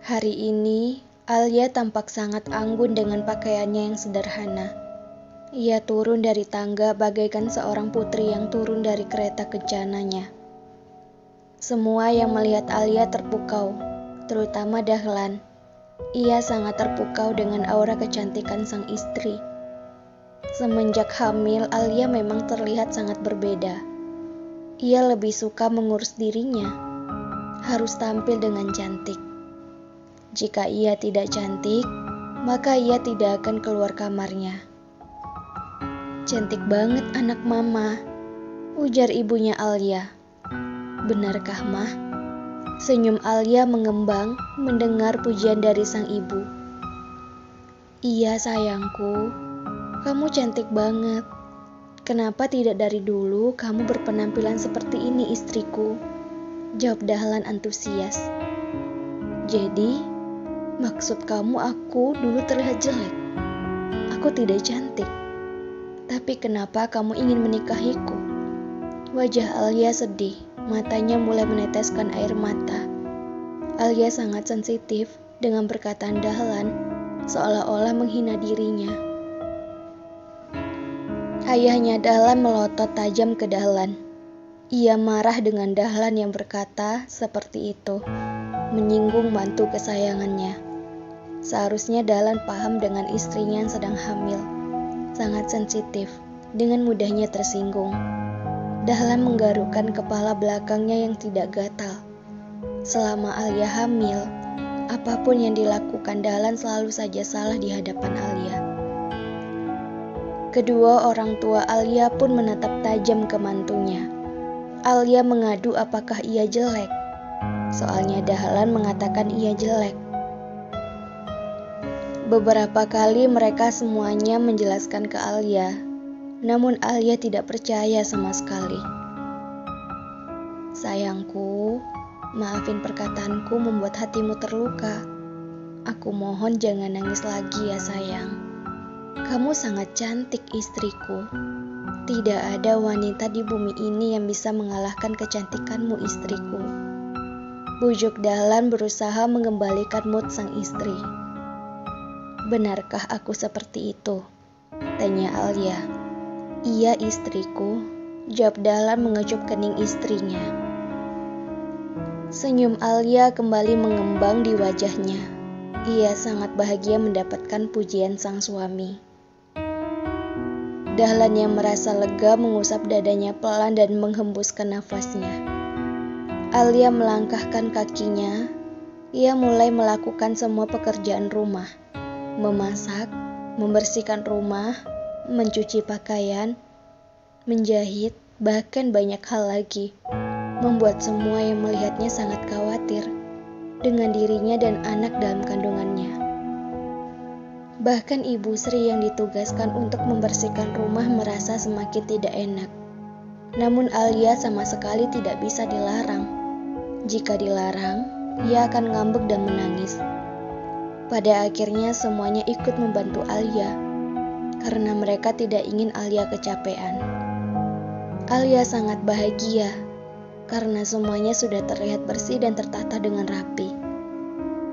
Hari ini, Alia tampak sangat anggun dengan pakaiannya yang sederhana. Ia turun dari tangga bagaikan seorang putri yang turun dari kereta kencananya. Semua yang melihat Alia terpukau, terutama Dahlan. Ia sangat terpukau dengan aura kecantikan sang istri. Semenjak hamil, Alia memang terlihat sangat berbeda. Ia lebih suka mengurus dirinya, harus tampil dengan cantik. Jika ia tidak cantik, maka ia tidak akan keluar kamarnya. "Cantik banget anak mama," ujar ibunya Alia. "Benarkah, Mah?" Senyum Alia mengembang mendengar pujian dari sang ibu. "Iya sayangku, kamu cantik banget. Kenapa tidak dari dulu kamu berpenampilan seperti ini istriku?" jawab Dahlan antusias. "Jadi, maksud kamu aku dulu terlihat jelek? Aku tidak cantik. Tapi kenapa kamu ingin menikahiku?" Wajah Alia sedih, matanya mulai meneteskan air mata. Alia sangat sensitif dengan perkataan Dahlan, seolah-olah menghina dirinya. Ayahnya Dahlan melotot tajam ke Dahlan. Ia marah dengan Dahlan yang berkata seperti itu, menyinggung mantu kesayangannya. Seharusnya Dahlan paham dengan istrinya yang sedang hamil. Sangat sensitif, dengan mudahnya tersinggung. Dahlan menggarukkan kepala belakangnya yang tidak gatal. Selama Alia hamil, apapun yang dilakukan Dahlan selalu saja salah di hadapan Alia. Kedua orang tua Alia pun menatap tajam ke mantunya. Alia mengadu apakah ia jelek. Soalnya Dahlan mengatakan ia jelek. Beberapa kali mereka semuanya menjelaskan ke Alia, namun Alia tidak percaya sama sekali. "Sayangku, maafin perkataanku membuat hatimu terluka. Aku mohon jangan nangis lagi ya sayang. Kamu sangat cantik istriku. Tidak ada wanita di bumi ini yang bisa mengalahkan kecantikanmu istriku." Bujuk Dahlan berusaha mengembalikan mood sang istri. "Benarkah aku seperti itu?" tanya Alia. "Iya istriku," jawab Dahlan mengecup kening istrinya. Senyum Alia kembali mengembang di wajahnya. Ia sangat bahagia mendapatkan pujian sang suami. Dahlan yang merasa lega mengusap dadanya pelan dan menghembuskan nafasnya. Alia melangkahkan kakinya. Ia mulai melakukan semua pekerjaan rumah. Memasak, membersihkan rumah, mencuci pakaian, menjahit, bahkan banyak hal lagi. Membuat semua yang melihatnya sangat khawatir dengan dirinya dan anak dalam kandungannya. Bahkan Ibu Sri yang ditugaskan untuk membersihkan rumah merasa semakin tidak enak. Namun Alia sama sekali tidak bisa dilarang. Jika dilarang, ia akan ngambek dan menangis. Pada akhirnya semuanya ikut membantu Alia, karena mereka tidak ingin Alia kecapean. Alia sangat bahagia, karena semuanya sudah terlihat bersih dan tertata dengan rapi.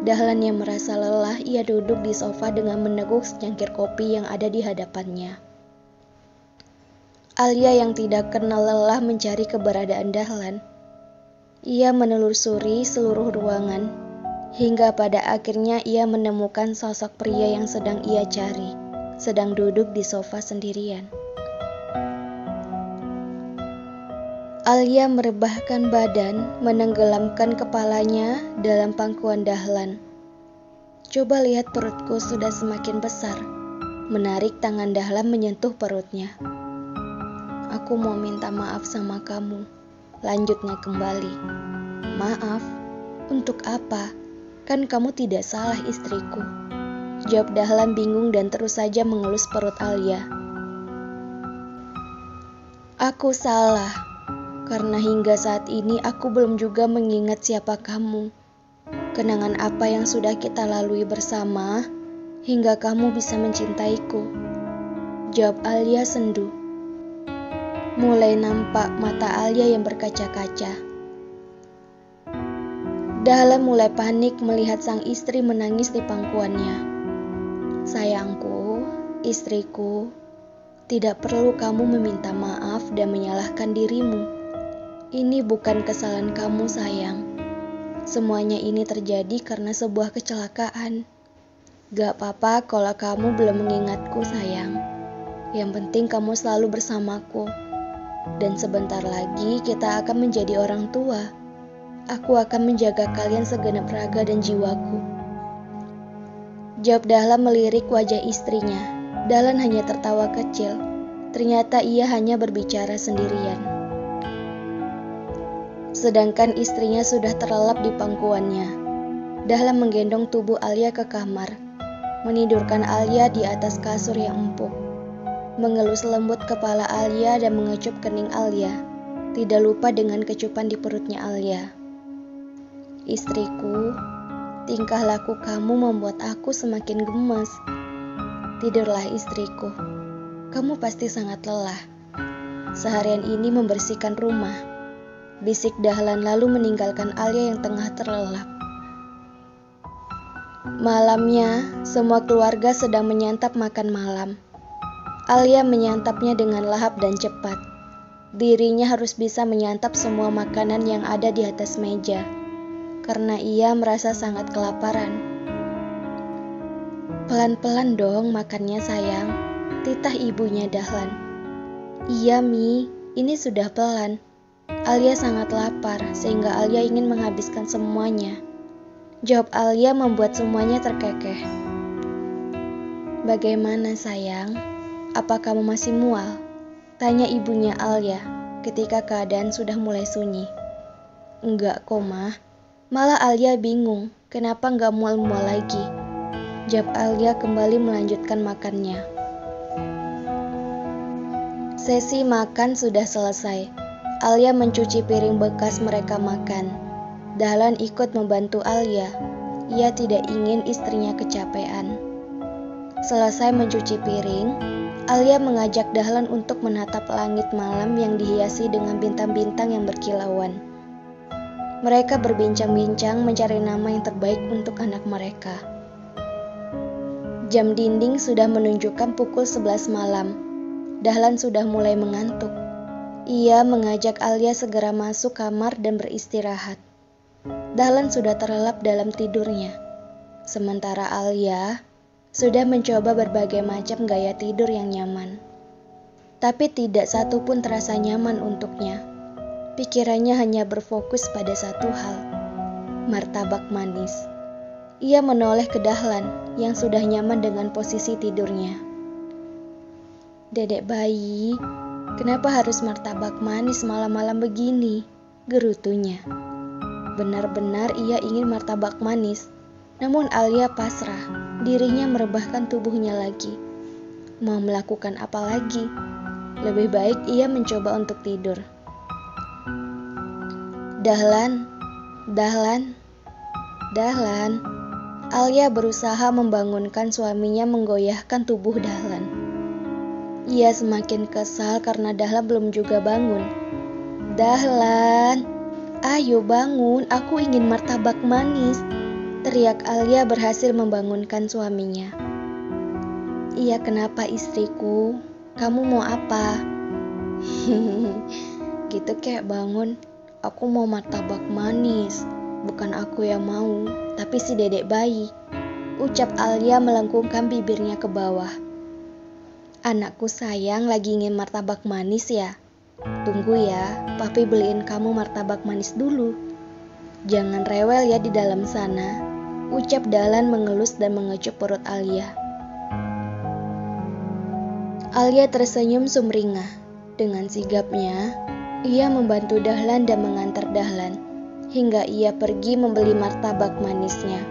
Dahlan yang merasa lelah, ia duduk di sofa dengan meneguk secangkir kopi yang ada di hadapannya. Alia yang tidak kenal lelah mencari keberadaan Dahlan. Ia menelusuri seluruh ruangan, hingga pada akhirnya ia menemukan sosok pria yang sedang ia cari, sedang duduk di sofa sendirian. Alia merebahkan badan, menenggelamkan kepalanya dalam pangkuan Dahlan. "Coba lihat perutku sudah semakin besar." Menarik tangan Dahlan menyentuh perutnya. "Aku mau minta maaf sama kamu," lanjutnya kembali. "Maaf? Untuk apa? Kan kamu tidak salah istriku," jawab Dahlan bingung dan terus saja mengelus perut Alia. "Aku salah. Karena hingga saat ini aku belum juga mengingat siapa kamu. Kenangan apa yang sudah kita lalui bersama hingga kamu bisa mencintaiku," jawab Alia sendu. Mulai nampak mata Alia yang berkaca-kaca. Dahlan mulai panik melihat sang istri menangis di pangkuannya. "Sayangku, istriku, tidak perlu kamu meminta maaf dan menyalahkan dirimu. Ini bukan kesalahan kamu, sayang. Semuanya ini terjadi karena sebuah kecelakaan. Gak apa-apa kalau kamu belum mengingatku, sayang. Yang penting kamu selalu bersamaku. Dan sebentar lagi kita akan menjadi orang tua. Aku akan menjaga kalian segenap raga dan jiwaku." Jawab Dahlan melirik wajah istrinya. Dahlan hanya tertawa kecil. Ternyata ia hanya berbicara sendirian. Sedangkan istrinya sudah terlelap di pangkuannya. Dahlan menggendong tubuh Alia ke kamar, menidurkan Alia di atas kasur yang empuk, mengelus lembut kepala Alia dan mengecup kening Alia, tidak lupa dengan kecupan di perutnya Alia. "Istriku, tingkah laku kamu membuat aku semakin gemes. Tidurlah istriku, kamu pasti sangat lelah. Seharian ini membersihkan rumah," bisik Dahlan lalu meninggalkan Alia yang tengah terlelap. Malamnya, semua keluarga sedang menyantap makan malam. Alia menyantapnya dengan lahap dan cepat. Dirinya harus bisa menyantap semua makanan yang ada di atas meja, karena ia merasa sangat kelaparan. "Pelan-pelan dong makannya, sayang," titah ibunya Dahlan. "Iya, Mi, ini sudah pelan. Alia sangat lapar sehingga Alia ingin menghabiskan semuanya," jawab Alia membuat semuanya terkekeh. "Bagaimana, sayang? Apa kamu masih mual?" tanya ibunya Alia ketika keadaan sudah mulai sunyi. "Enggak kok, Ma." Malah Alia bingung kenapa enggak mual-mual lagi. Jawab Alia kembali melanjutkan makannya. Sesi makan sudah selesai. Alia mencuci piring bekas mereka makan. Dahlan ikut membantu Alia. Ia tidak ingin istrinya kecapean. Selesai mencuci piring, Alia mengajak Dahlan untuk menatap langit malam yang dihiasi dengan bintang-bintang yang berkilauan. Mereka berbincang-bincang mencari nama yang terbaik untuk anak mereka. Jam dinding sudah menunjukkan pukul 11 malam. Dahlan sudah mulai mengantuk. Ia mengajak Alia segera masuk kamar dan beristirahat. Dahlan sudah terlelap dalam tidurnya. Sementara Alia sudah mencoba berbagai macam gaya tidur yang nyaman. Tapi tidak satu pun terasa nyaman untuknya. Pikirannya hanya berfokus pada satu hal, martabak manis. Ia menoleh ke Dahlan yang sudah nyaman dengan posisi tidurnya. "Dedek bayi, kenapa harus martabak manis malam-malam begini?" gerutunya. Benar-benar ia ingin martabak manis. Namun Alia pasrah, dirinya merebahkan tubuhnya lagi. Mau melakukan apa lagi? Lebih baik ia mencoba untuk tidur. "Dahlan, Dahlan, Dahlan." Alia berusaha membangunkan suaminya menggoyahkan tubuh Dahlan. Ia semakin kesal karena Dahlan belum juga bangun. "Dahlan, ayo bangun, aku ingin martabak manis," teriak Alia berhasil membangunkan suaminya. "Iya, kenapa istriku? Kamu mau apa?" "Gitu kek, bangun. Aku mau martabak manis. Bukan aku yang mau, tapi si dedek bayi," ucap Alia melengkungkan bibirnya ke bawah. "Anakku sayang lagi ingin martabak manis ya? Tunggu ya, papi beliin kamu martabak manis dulu. Jangan rewel ya di dalam sana," ucap Dahlan mengelus dan mengecup perut Alia. Alia tersenyum sumringah. Dengan sigapnya, ia membantu Dahlan dan mengantar Dahlan, hingga ia pergi membeli martabak manisnya.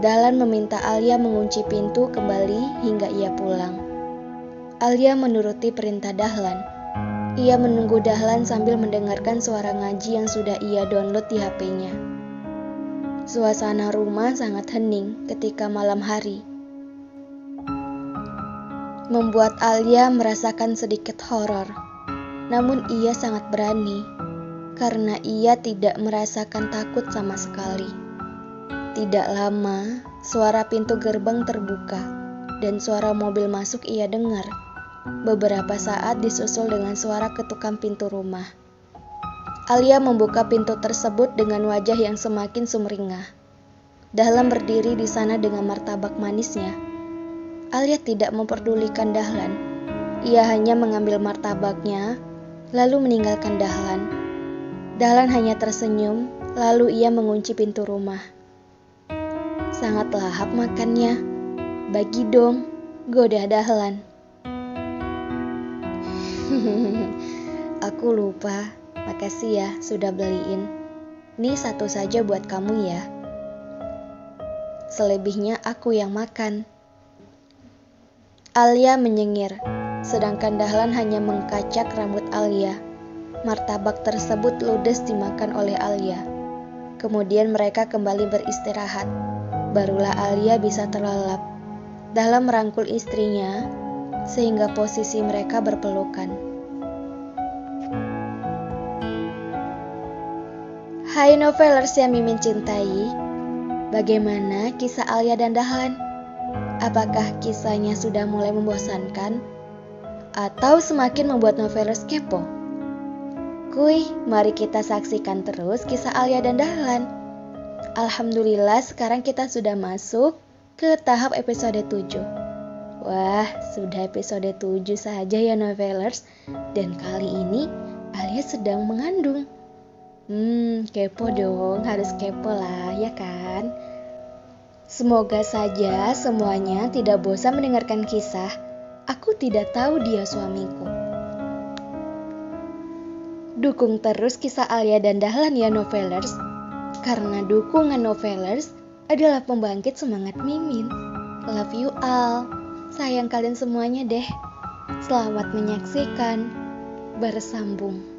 Dahlan meminta Alia mengunci pintu kembali hingga ia pulang. Alia menuruti perintah Dahlan. Ia menunggu Dahlan sambil mendengarkan suara ngaji yang sudah ia download di HP-nya. Suasana rumah sangat hening ketika malam hari, membuat Alia merasakan sedikit horor. Namun ia sangat berani. karena ia tidak merasakan takut sama sekali. Tidak lama, suara pintu gerbang terbuka dan suara mobil masuk ia dengar. Beberapa saat disusul dengan suara ketukan pintu rumah. Alia membuka pintu tersebut dengan wajah yang semakin sumringah. Dahlan berdiri di sana dengan martabak manisnya. Alia tidak memperdulikan Dahlan. Ia hanya mengambil martabaknya, lalu meninggalkan Dahlan. Dahlan hanya tersenyum, lalu ia mengunci pintu rumah. Sangat lahap makannya. Bagi dong, goda Dahlan. Aku lupa. Makasih ya sudah beliin. Nih satu saja buat kamu ya. Selebihnya aku yang makan. Alia menyengir, sedangkan Dahlan hanya mengkacak rambut Alia. Martabak tersebut ludes dimakan oleh Alia. Kemudian mereka kembali beristirahat. Barulah Alia bisa terlelap. Dahlan merangkul istrinya, sehingga posisi mereka berpelukan. Hai novelers yang Mimin cintai, bagaimana kisah Alia dan Dahlan? Apakah kisahnya sudah mulai membosankan? Atau semakin membuat novelers kepo? Kuy, mari kita saksikan terus kisah Alia dan Dahlan. Alhamdulillah sekarang kita sudah masuk ke tahap episode 7. Wah, sudah episode 7 saja ya novelers. Dan kali ini Alia sedang mengandung. Kepo dong, harus kepo lah, ya kan? Semoga saja semuanya tidak bosan mendengarkan kisah Aku Tidak Tahu Dia Suamiku. Dukung terus kisah Alia dan Dahlan ya novelers, karena dukungan novelers adalah pembangkit semangat Mimin. Love you all, sayang kalian semuanya deh. Selamat menyaksikan, bersambung.